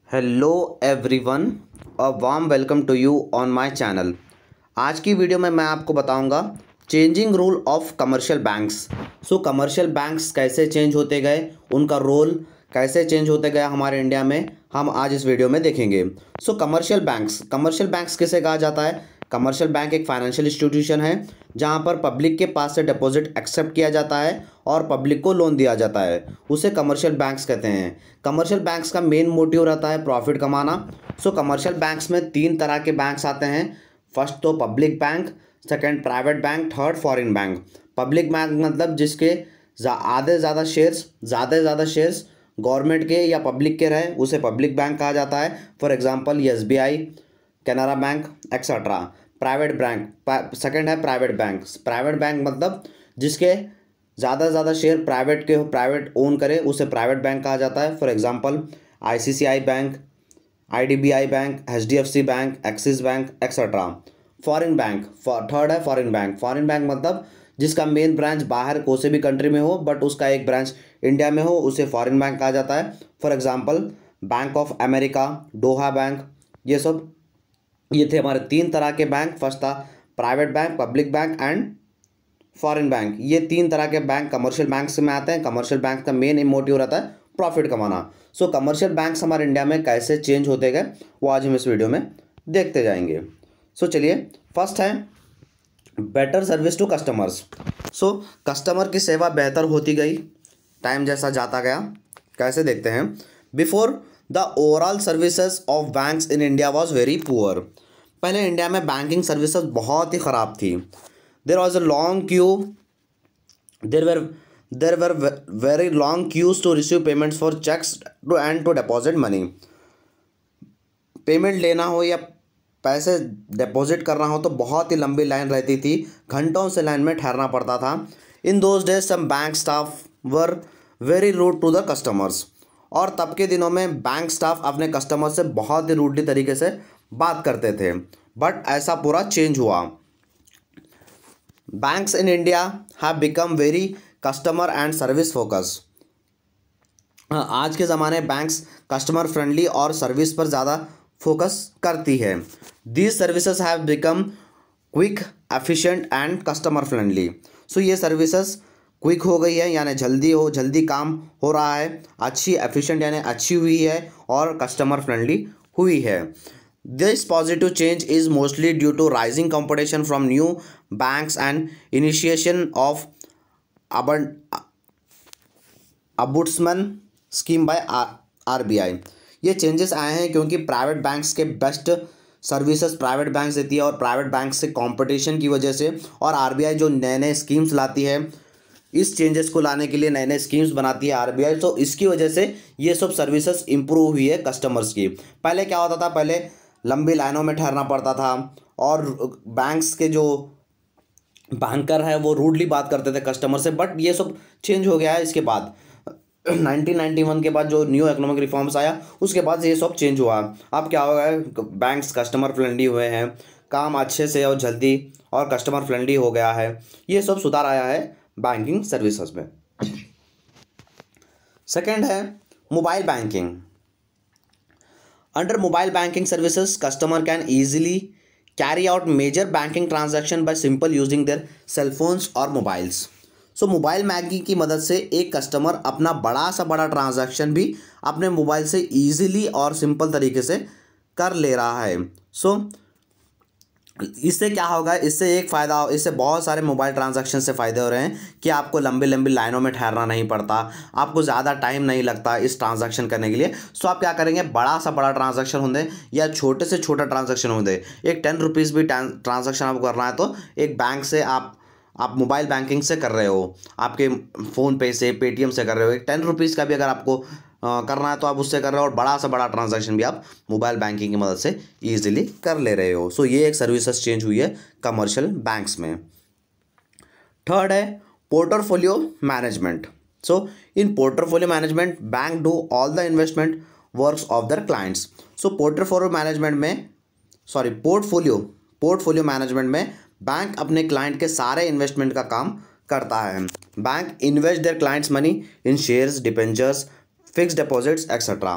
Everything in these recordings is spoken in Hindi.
Hello everyone, a warm welcome to you on my channel. आज की वीडियो में मैं आपको बताऊंगा changing role of commercial banks. Commercial banks कैसे चेंज होते गए, उनका रोल कैसे चेंज होते गया हमारे इंडिया में, हम आज इस वीडियो में देखेंगे। कमर्शियल बैंक्स किसे कहा जाता है? कमर्शियल बैंक एक फाइनेंशियल इंस्टीट्यूशन है जहां पर पब्लिक के पास से डिपॉजिट एक्सेप्ट किया जाता है और पब्लिक को लोन दिया जाता है, उसे कमर्शियल बैंक्स कहते हैं। कमर्शियल बैंक्स का मेन मोटिव रहता है प्रॉफिट कमाना। कमर्शियल बैंक्स में तीन तरह के बैंक्स आते हैं। फर्स्ट तो public bank, second private bank, third foreign bank. Public bank मतलब जिसके ज़्यादा से ज़्यादा शेयर्स गवर्नमेंट के या पब्लिक के रहे, उसे पब्लिक बैंक कहा जाता है। For example SBI, Canara bank etcetera. Private bank second है प्राइवेट बैंक। प्राइवेट बैंक मतलब जिसके ज़्यादा से ज़्यादा शेयर प्राइवेट ओन करे, उसे प्राइवेट बैंक कहा जाता है। For example ICICI bank, IDBI bank, HDFC bank, axis bank etcetera. Foreign bank third है फॉरेन बैंक। फॉरेन बैंक मतलब जिसका मेन ब्रांच बाहर कोई भी कंट्री में हो बट उसका एक ब्रांच इंडिया में हो, उसे फॉरेन बैंक कहा जाता है। For example bank of America, Doha bank, ये थे हमारे तीन तरह के बैंक। फर्स्ट था private bank, public bank and foreign bank. ये तीन तरह के बैंक कमर्शियल बैंक्स में आते हैं। कमर्शियल बैंक का मेन मोटिव रहता है प्रॉफिट कमाना। कमर्शियल बैंक्स हमारे इंडिया में कैसे चेंज होते गए वो आज हम इस वीडियो में देखते जाएंगे। चलिए, फर्स्ट है better service to customers. Customer की सेवा बेहतर होती गई टाइम जैसा जाता गया। कैसे देखते हैं? Before the overall services of banks in India was very poor. पहले इंडिया में बैंकिंग सर्विसेज बहुत ही ख़राब थी। There was a long queue, there were very long queues to receive payments for cheques to deposit money. Payment लेना हो या पैसे डिपॉजिट करना हो तो बहुत ही लंबी लाइन रहती थी, घंटों से लाइन में ठहरना पड़ता था। In those days some bank staff were very rude to the customers. और तब के दिनों में बैंक स्टाफ अपने कस्टमर से बहुत ही रूडली तरीके से बात करते थे, बट ऐसा पूरा चेंज हुआ। Banks in India have become very customer and service focus. आज के ज़माने बैंक्स कस्टमर फ्रेंडली और सर्विस पर ज़्यादा फोकस करती है। These services have become quick, efficient and customer friendly. ये सर्विसेज क्विक हो गई है, यानी जल्दी काम हो रहा है। अच्छी एफिशिएंट यानी अच्छी हुई है और कस्टमर फ्रेंडली हुई है। This positive change is mostly due to rising competition from new banks and initiation of ombudsman scheme by RBI। ये चेंजेस आए हैं क्योंकि प्राइवेट बैंक्स के बेस्ट सर्विसेज प्राइवेट बैंक्स देती है और प्राइवेट बैंक से कंपटीशन की वजह से, और RBI जो नए नए स्कीम्स लाती है, इस चेंजेस को लाने के लिए नए नए स्कीम्स बनाती है RBI। तो इसकी वजह से ये सब सर्विसेज इंप्रूव हुई है कस्टमर्स की। पहले क्या होता था? पहले लंबी लाइनों में ठहरना पड़ता था और बैंक्स के जो बैंकर है वो रूडली बात करते थे कस्टमर से, बट ये सब चेंज हो गया है इसके बाद। 1991 के बाद जो न्यू इकोनॉमिक रिफॉर्म्स आया, उसके बाद ये सब चेंज हुआ। अब क्या हो गया है? बैंक्स कस्टमर फ्रेंडली हुए हैं, काम अच्छे से और जल्दी और कस्टमर फ्रेंडली हो गया है। ये सब सुधार आया है बैंकिंग सर्विसेज में। सेकंड है mobile banking. Under mobile banking services customer can easily carry out major banking transaction by simple using their cellphones और मोबाइल्स। मोबाइल बैंकिंग की मदद से एक कस्टमर अपना बड़ा ट्रांजैक्शन भी अपने मोबाइल से ईजिली और सिंपल तरीके से कर ले रहा है। इससे क्या होगा? इससे एक फ़ायदा, इससे बहुत सारे मोबाइल ट्रांजैक्शन से फ़ायदे हो रहे हैं कि आपको लंबी लाइनों में ठहरना नहीं पड़ता, आपको ज़्यादा टाइम नहीं लगता इस ट्रांजैक्शन करने के लिए। आप क्या करेंगे? बड़ा ट्रांजैक्शन होंगे या छोटे से छोटा ट्रांजैक्शन होंगे, एक 10 रुपीज़ भी ट्रांजैक्शन आपको करना है तो एक बैंक से आप मोबाइल बैंकिंग से कर रहे हो, आपके फ़ोन पे से, पेटीएम से कर रहे हो, एक 10 रुपीज़ का भी अगर आपको करना है तो आप उससे कर रहे हो, और बड़ा ट्रांजैक्शन भी आप मोबाइल बैंकिंग की मदद से ईजिली कर ले रहे हो। ये एक सर्विसेज चेंज हुई है कमर्शियल बैंक्स में। थर्ड है portfolio management. In portfolio management bank do all the investment works of their clients. Portfolio management में बैंक अपने क्लाइंट के सारे इन्वेस्टमेंट का काम करता है। Bank invest their clients money in shares, debentures, fixed deposits etcetera.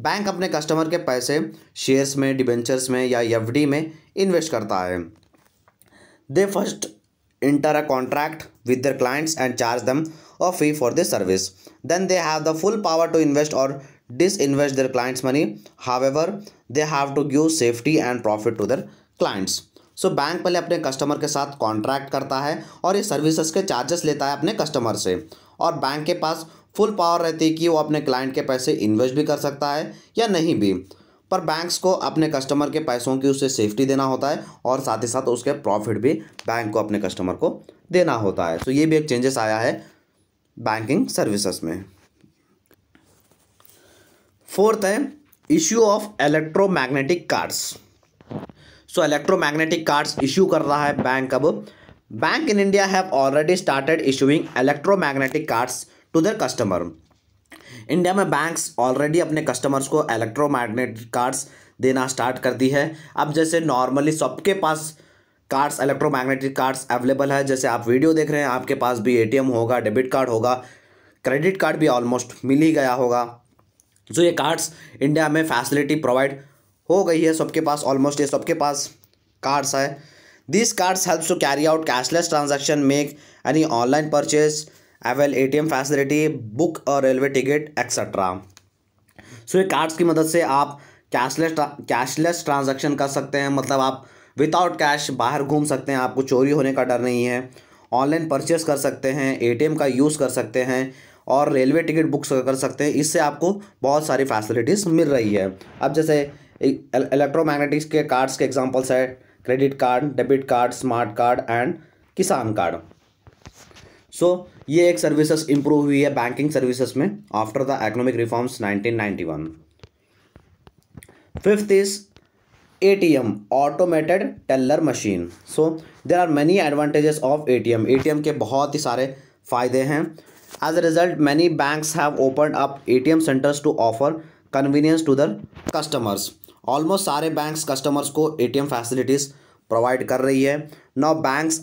Bank अपने कस्टमर के पैसे शेयर्स में, डिबेंचर्स में या एफडी में इन्वेस्ट करता है। They first enter a contract with their clients and charge them a fee for this service. Then they have the full power to invest और disinvest their clients money. However they have to give safety and profit to their clients. So bank पहले अपने कस्टमर के साथ कॉन्ट्रैक्ट करता है और ये सर्विसेज के चार्जेस लेता है अपने कस्टमर से, और बैंक के पास फुल पावर रहती है कि वो अपने क्लाइंट के पैसे इन्वेस्ट भी कर सकता है या नहीं भी। पर बैंक्स को अपने कस्टमर के पैसों की उसे सेफ्टी देना होता है और साथ ही साथ उसके प्रॉफिट भी बैंक को अपने कस्टमर को देना होता है। तो ये भी एक चेंजेस आया है बैंकिंग सर्विसेज में। फोर्थ है issue of electromagnetic cards. So electromagnetic cards issue कर रहा है बैंक। अब bank in India have already started issuing electromagnetic cards to their customer. India में बैंक्स ऑलरेडी अपने कस्टमर्स को इलेक्ट्रोमैग्नेटिक कार्ड्स देना स्टार्ट कर दी है। अब जैसे नॉर्मली सबके पास कार्ड्स, इलेक्ट्रोमैग्नेटिक कार्ड्स अवेलेबल है। जैसे आप वीडियो देख रहे हैं, आपके पास भी एटीएम होगा, डेबिट कार्ड होगा, क्रेडिट कार्ड भी ऑलमोस्ट मिल ही गया होगा। तो ये कार्ड्स इंडिया में फैसिलिटी प्रोवाइड हो गई है सबके पास, ऑलमोस्ट ये सबके पास कार्ड्स है। This cards helps to carry out cashless transaction, make any online purchase, avail ATM facility, book और रेलवे टिकट एक्सेट्रा। सो ये कार्ड्स की मदद से आप कैशलेस ट्रांजैक्शन कर सकते हैं, मतलब आप विदाउट कैश बाहर घूम सकते हैं, आपको चोरी होने का डर नहीं है। ऑनलाइन परचेस कर सकते हैं, एटीएम का यूज़ कर सकते हैं और रेलवे टिकट बुक कर सकते हैं। इससे आपको बहुत सारी फैसिलिटीज़ मिल रही है। अब जैसे इलेक्ट्रोमैग्नेटिक्स के कार्ड्स के एग्जांपल्स है credit card, debit card, smart card and Kisan card. So ये एक सर्विसेज इंप्रूव हुई है बैंकिंग सर्विसेज में after the economic reforms 1991। Fifth is ATM, automated teller machine. So there are many advantages of ATM. ATM के बहुत ही सारे फायदे हैं। As a result many banks have opened up ATM centres to offer convenience to their customers. Almost सारे बैंक्स कस्टमर्स को एटीएम फैसिलिटीज़ प्रोवाइड कर रही है। नाउ बैंक्स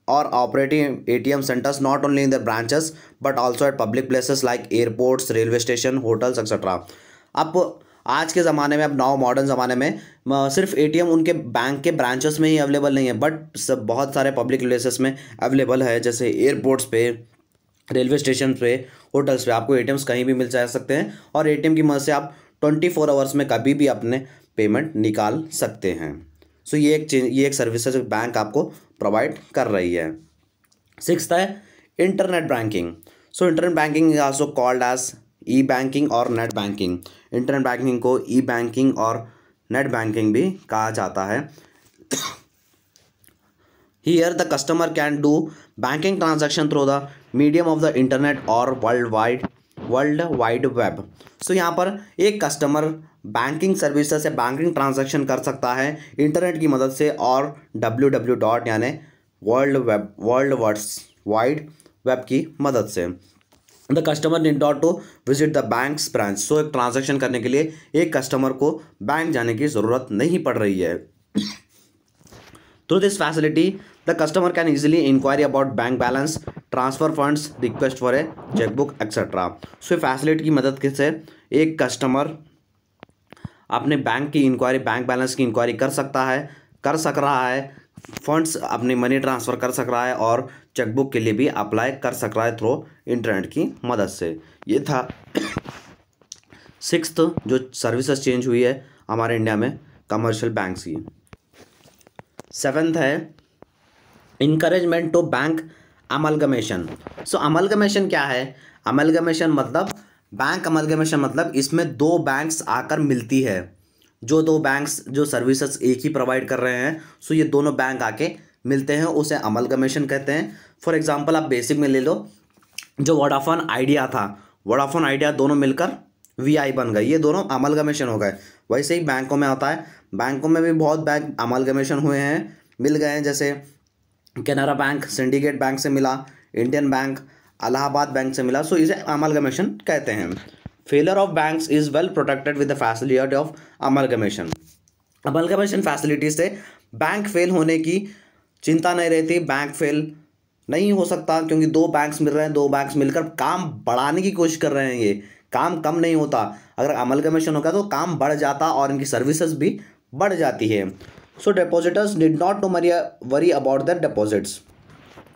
और operating ATM centres not only in their branches but also eight public places like airports, railway station, hotels etcetera. अब आज के ज़माने में, अब नाउ मॉडर्न ज़माने में सिर्फ एटीएम उनके बैंक के ब्रांचेस में ही अवेलेबल नहीं है, बट सब बहुत सारे पब्लिक प्लेसेस में अवेलेबल है। जैसे एयरपोर्ट्स पे, रेलवे स्टेशन पे, होटल्स पे आपको एटीएम्स कहीं भी मिल जा सकते हैं और एटीएम की मदद से आप 24 आवर्स में कभी भी अपने पेमेंट निकाल सकते हैं। सो ये एक सर्विसेज बैंक आपको प्रोवाइड कर रही है। सिक्स्थ है internet banking. So internet banking is also called as e banking और नेट बैंकिंग। इंटरनेट बैंकिंग को ई बैंकिंग और नेट बैंकिंग भी कहा जाता है। Here the customer can do banking transaction through the medium of the internet or world wide web. So यहाँ पर एक कस्टमर बैंकिंग सर्विसेज से बैंकिंग ट्रांजैक्शन कर सकता है इंटरनेट की मदद से और www. यानी वर्ल्ड वाइड वेब की मदद से। The customer need not to visit the bank's branch. So एक ट्रांजैक्शन करने के लिए एक कस्टमर को बैंक जाने की ज़रूरत नहीं पड़ रही है। Through this facility, the customer can easily inquire about bank balance, transfer funds, request for a checkbook, etc. So facility की मदद से एक कस्टमर अपने बैंक की इंक्वायरी, बैंक बैलेंस की इंक्वायरी कर सक रहा है, फंड्स अपनी मनी ट्रांसफ़र कर सक रहा है और चेकबुक के लिए भी अप्लाई कर सक रहा है थ्रू इंटरनेट की मदद से। ये था सिक्स्थ जो सर्विसेज चेंज हुई है हमारे इंडिया में कमर्शियल बैंक्स की। सेवेंथ है encouragement to bank amalgamation. So amalgamation क्या है? अमलगमेशन मतलब बैंक अमलगमेशन मतलब इसमें दो बैंक्स आकर मिलती है। जो दो बैंक्स जो सर्विसेज एक ही प्रोवाइड कर रहे हैं, सो ये दोनों बैंक आके मिलते हैं, उसे अमलगमेशन कहते हैं। फॉर एग्जांपल आप बेसिक में ले लो, जो वोडाफोन आइडिया था, वोडाफोन आइडिया दोनों मिलकर वीआई बन गए, ये दोनों अमलगमेशन हो गए। वैसे ही बैंकों में होता है, बैंकों में भी बहुत बैंक अमलगमेशन हुए हैं, मिल गए हैं। जैसे कैनरा बैंक सिंडिकेट बैंक से मिला, इंडियन बैंक इलाहाबाद बैंक से मिला, सो इसे अमलगमेशन कहते हैं। Failure of banks is well protected with the facility of amalgamation. Amalgamation facility से बैंक फेल होने की चिंता नहीं रहती, बैंक फेल नहीं हो सकता क्योंकि दो बैंक्स मिल रहे हैं, दो बैंक्स मिलकर काम बढ़ाने की कोशिश कर रहे हैं, ये काम कम नहीं होता, अगर अमलगमेशन होगा तो काम बढ़ जाता और इनकी सर्विसेज भी बढ़ जाती है। So depositors need not to worry about the deposits.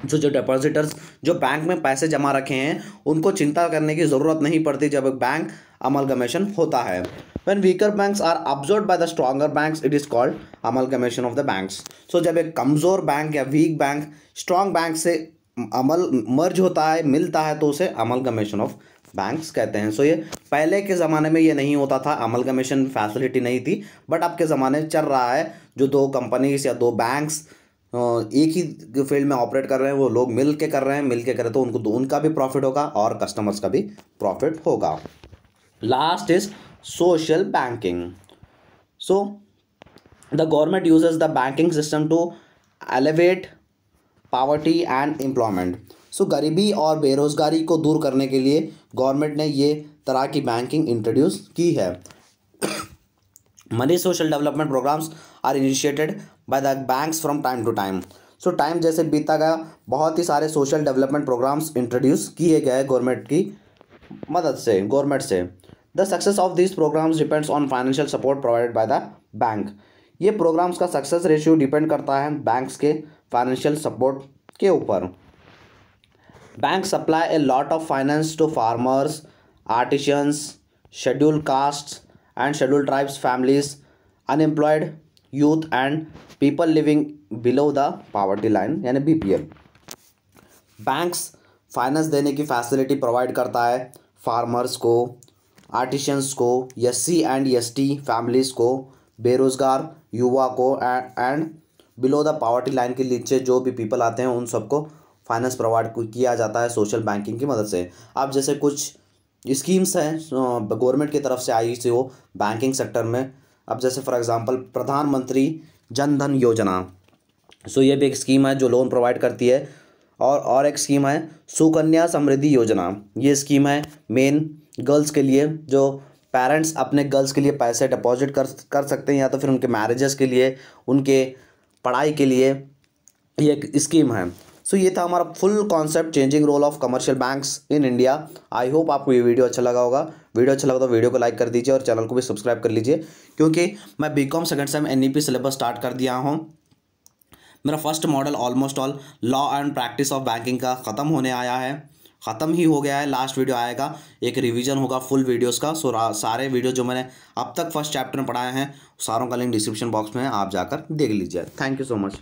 जो डिपॉजिटर्स जो बैंक में पैसे जमा रखे हैं उनको चिंता करने की ज़रूरत नहीं पड़ती जब बैंक अमलगमेशन होता है। When weaker banks are absorbed by the stronger banks, it is called amalgamation of the banks. So जब एक कमज़ोर बैंक या वीक बैंक स्ट्रॉन्ग बैंक से मर्ज होता है, मिलता है, तो उसे अमलगमेशन ऑफ बैंक्स कहते हैं। सो ये पहले के ज़माने में ये नहीं होता था, अमलगमेशन फैसिलिटी नहीं थी, बट अब के ज़माने में चल रहा है। जो दो कंपनीज या दो बैंक्स एक ही फील्ड में ऑपरेट कर रहे हैं, वो लोग मिल के कर रहे हैं, तो उनका भी प्रॉफिट होगा और कस्टमर्स का भी प्रॉफिट होगा। Last is social banking. So the government uses the banking system to alleviate poverty and employment. So गरीबी और बेरोज़गारी को दूर करने के लिए गवर्नमेंट ने ये तरह की बैंकिंग इंट्रोड्यूस की है। Many social development programmes are initiated by the banks from time to time. So time जैसे बीता गया, बहुत ही सारे सोशल डेवलपमेंट प्रोग्राम्स इंट्रोड्यूस किए गए गवर्नमेंट की मदद से, गवर्नमेंट से। The success of these programs depends on financial support provided by the bank. ये प्रोग्राम्स का सक्सेस रेशियो डिपेंड करता है बैंक्स के फाइनेंशियल सपोर्ट के ऊपर। Bank supply a lot of finance to farmers, artisans, scheduled castes and scheduled tribes families, unemployed youth and people living below the poverty line यानी BPL। बैंक्स फाइनेंस देने की फैसिलिटी प्रोवाइड करता है फार्मर्स को, आर्टिशंस को, SC एंड ST फैमिलीज़ को, बेरोज़गार युवा को and below the poverty line के नीचे जो भी पीपल आते हैं उन सबको फाइनेंस प्रोवाइड किया जाता है सोशल बैंकिंग की मदद से। अब जैसे कुछ स्कीम्स हैं गवर्नमेंट की तरफ से आई सी हो बैंकिंग सेक्टर में। अब जैसे फॉर एग्जांपल प्रधानमंत्री जन धन योजना, सो ये भी एक स्कीम है जो लोन प्रोवाइड करती है। और एक स्कीम है सुकन्या समृद्धि योजना। ये स्कीम है मेन गर्ल्स के लिए, जो पेरेंट्स अपने गर्ल्स के लिए पैसे डिपॉजिट कर सकते हैं, या तो फिर उनके मैरिजेस के लिए, उनके पढ़ाई के लिए ये एक स्कीम है। सो ये था हमारा full concept changing role of commercial banks in India. I hope आपको ये वीडियो अच्छा लगा होगा। वीडियो अच्छा लगा तो वीडियो को लाइक कर दीजिए और चैनल को भी सब्सक्राइब कर लीजिए, क्योंकि मैं BCom second same NEP syllabus start कर दिया हूँ। मेरा first model almost all law and practice of banking का ख़त्म होने आया है, ख़त्म ही हो गया है। लास्ट वीडियो आएगा, एक रिवीजन होगा फुल वीडियोस का। सो सारे वीडियो जो मैंने अब तक फर्स्ट चैप्टर में पढ़ाए हैं सारों का लिंक डिस्क्रिप्शन बॉक्स में है, आप जाकर देख लीजिए। Thank you so much.